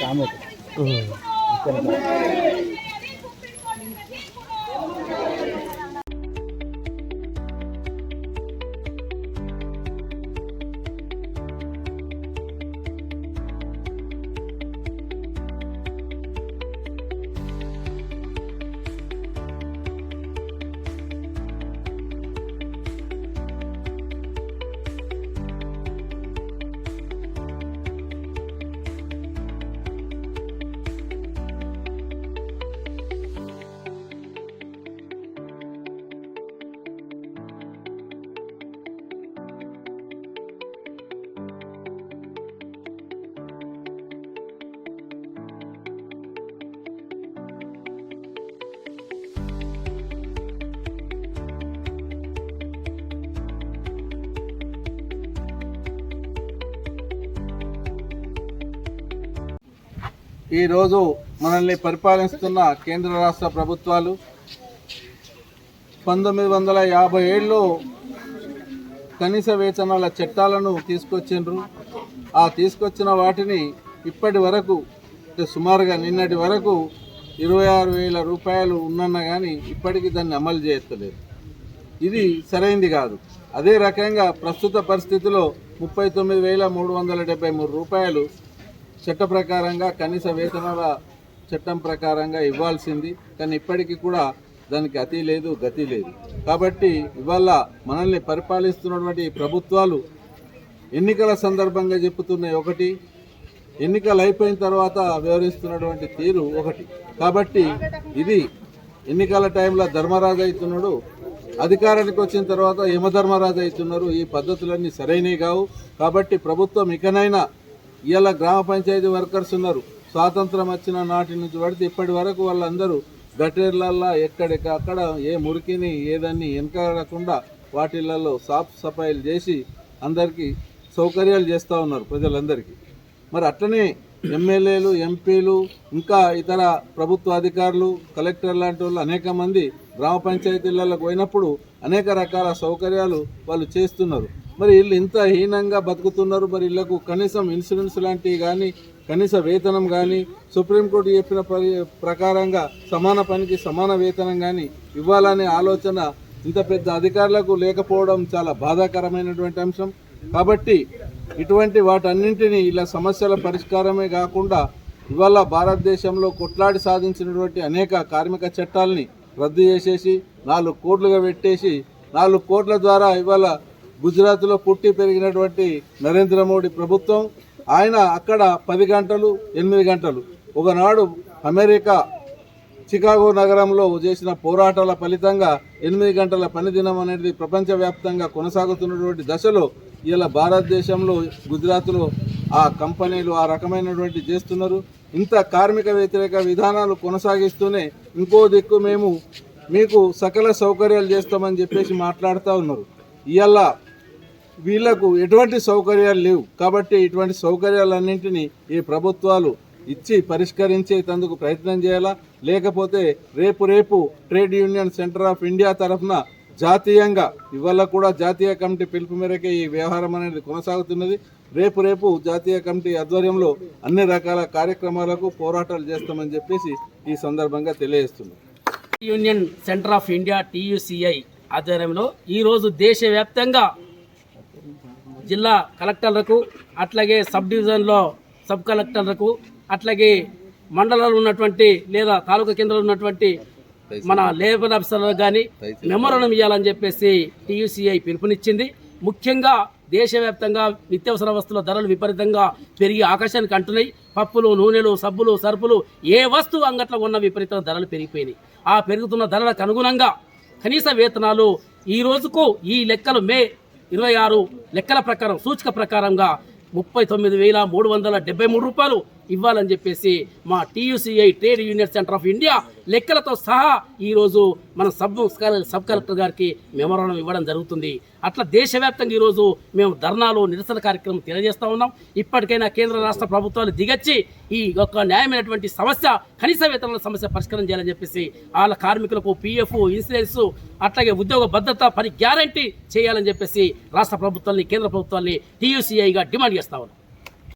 काम होता ఈ రోజు మనల్ని పరిపాలిస్తున్న కేంద్ర రాష్ట్ర ప్రభుత్వాలు 1957లో కనీస వేతనాల చట్టాలను తీసుకొచ్చిండ్రు. ఆ తీసుకొచ్చిన వాటిని ఇప్పటి వరకు సుమారుగా నిన్నటి వరకు 26,000 రూపాయలు ఉన్నన్నా కానీ ఇప్పటికీ దాన్ని అమలు చేయట్లేదు. ఇది సరైంది కాదు. అదే రకంగా ప్రస్తుత పరిస్థితిలో 39,373 రూపాయలు చట్ట ప్రకారంగా కనీస వేతనాల చట్టం ప్రకారంగా ఇవ్వాల్సింది. కానీ ఇప్పటికీ కూడా దానికి అతి లేదు, గతి లేదు. కాబట్టి ఇవాళ మనల్ని పరిపాలిస్తున్నటువంటి ప్రభుత్వాలు ఎన్నికల సందర్భంగా చెప్పుతున్నాయి ఒకటి, ఎన్నికలు అయిపోయిన తర్వాత వ్యవహరిస్తున్నటువంటి తీరు ఒకటి. కాబట్టి ఇది ఎన్నికల టైంలో ధర్మరాజు అవుతున్నాడు, అధికారానికి వచ్చిన తర్వాత యమధర్మరాజు అవుతున్నారు. ఈ పద్ధతులన్నీ సరైనవి కావు. కాబట్టి ప్రభుత్వం ఇకనైనా ఇవాళ గ్రామ పంచాయతీ వర్కర్స్ ఉన్నారు, స్వాతంత్రం వచ్చిన నాటి నుంచి పడితే ఇప్పటి వరకు వాళ్ళందరూ గటేర్లల్లో ఎక్కడికక్కడ ఏ మురికిని ఏదాన్ని వెనకాడకుండా వాటిలలో సాఫ్ సఫాయిలు చేసి అందరికీ సౌకర్యాలు చేస్తూ ఉన్నారు ప్రజలందరికీ. మరి అట్లనే ఎమ్మెల్యేలు, ఎంపీలు, ఇంకా ఇతర ప్రభుత్వ అధికారులు, కలెక్టర్ లాంటి వాళ్ళు అనేక మంది గ్రామ పంచాయతీలకు పోయినప్పుడు అనేక రకాల సౌకర్యాలు వాళ్ళు చేస్తున్నారు. మరి వీళ్ళు ఇంత హీనంగా బతుకుతున్నారు. మరి వీళ్ళకు కనీసం ఇన్సూరెన్స్ లాంటివి కానీ, కనీస వేతనం కానీ, సుప్రీంకోర్టు చెప్పిన ప్రకారంగా సమాన పనికి సమాన వేతనం కానీ ఇవ్వాలనే ఆలోచన ఇంత పెద్ద అధికారులకు లేకపోవడం చాలా బాధాకరమైనటువంటి అంశం. కాబట్టి ఇటువంటి వాటన్నింటినీ ఇలా సమస్యల పరిష్కారమే కాకుండా ఇవాళ భారతదేశంలో కొట్లాడి సాధించినటువంటి అనేక కార్మిక చట్టాలని రద్దు చేసేసి 4 కోట్లుగా పెట్టేసి 4 కోట్ల ద్వారా ఇవాళ గుజరాత్లో పుట్టి పెరిగినటువంటి నరేంద్ర మోడీ ప్రభుత్వం ఆయన అక్కడ 10 గంటలు 8 గంటలు ఒకనాడు అమెరికా చికాగో నగరంలో చేసిన పోరాటాల ఫలితంగా 8 గంటల పని దినం అనేది ప్రపంచవ్యాప్తంగా కొనసాగుతున్నటువంటి దశలో ఇలా భారతదేశంలో గుజరాత్లో ఆ కంపెనీలు ఆ రకమైనటువంటి చేస్తున్నారు. ఇంత కార్మిక వ్యతిరేక విధానాలు కొనసాగిస్తూనే ఇంకో దిక్కు మేము మీకు సకల సౌకర్యాలు చేస్తామని చెప్పేసి మాట్లాడుతూ ఉన్నారు. ఇవాళ వీళ్లకు ఎటువంటి సౌకర్యాలు లేవు. కాబట్టి ఇటువంటి సౌకర్యాలన్నింటినీ ఈ ప్రభుత్వాలు ఇచ్చి పరిష్కరించేందుకు ప్రయత్నం చేయాలా. లేకపోతే రేపు trade union centre of India తరఫున జాతీయంగా ఇవాళ కూడా జాతీయ కమిటీ పిలుపు మేరకే ఈ వ్యవహారం అనేది కొనసాగుతున్నది. రేపు జాతీయ కమిటీ ఆధ్వర్యంలో అన్ని రకాల కార్యక్రమాలకు పోరాటాలు చేస్తామని చెప్పేసి ఈ సందర్భంగా తెలియజేస్తున్నాం. Union centre of India TUCI ఆధ్వర్యంలో ఈరోజు దేశవ్యాప్తంగా జిల్లా కలెక్టర్లకు, అట్లాగే సబ్ డివిజన్లో సబ్ కలెక్టర్లకు, అట్లాగే మండలాలు ఉన్నటువంటి లేదా తాలూకా కేంద్రాలు ఉన్నటువంటి మన లేబర్ ఆఫీసర్లకు కానీ మెమోరాండం ఇవ్వాలని చెప్పేసి TUCI పిలుపునిచ్చింది. ముఖ్యంగా దేశవ్యాప్తంగా నిత్యావసర వస్తువుల ధరలు విపరీతంగా పెరిగి ఆకాశానికి అంటున్నాయి. పప్పులు, నూనెలు, సబ్బులు, సరుపులు ఏ వస్తువు అంగట్లో ఉన్న విపరీత ధరలు పెరిగిపోయినాయి. ఆ పెరుగుతున్న ధరలకు అనుగుణంగా కనీస వేతనాలు ఈ రోజుకు ఈ లెక్కలు మే 26 లెక్కల ప్రకారం సూచిక ప్రకారంగా 39,373 రూపాయలు ఇవ్వాలని చెప్పేసి మా TUCI trade union centre of India లెక్కలతో సహా ఈరోజు మన సబ్ కలెక్టర్ గారికి మెమోరాండం ఇవ్వడం జరుగుతుంది. అట్లా దేశవ్యాప్తంగా ఈరోజు మేము ధర్నాలు నిరసన కార్యక్రమం తెలియజేస్తూ ఉన్నాం. ఇప్పటికైనా కేంద్ర రాష్ట్ర ప్రభుత్వాలు దిగచ్చి ఈ యొక్క న్యాయమైనటువంటి సమస్య కనీస వేతనాల సమస్య పరిష్కారం చేయాలని చెప్పేసి వాళ్ళ కార్మికులకు పిఎఫ్, ఇన్సూరెన్స్, అట్లాగే ఉద్యోగ భద్రత పని గ్యారంటీ చేయాలని చెప్పేసి రాష్ట్ర ప్రభుత్వాన్ని, కేంద్ర ప్రభుత్వాన్ని టీయూసీఐగా డిమాండ్ చేస్తా ఉన్నాం.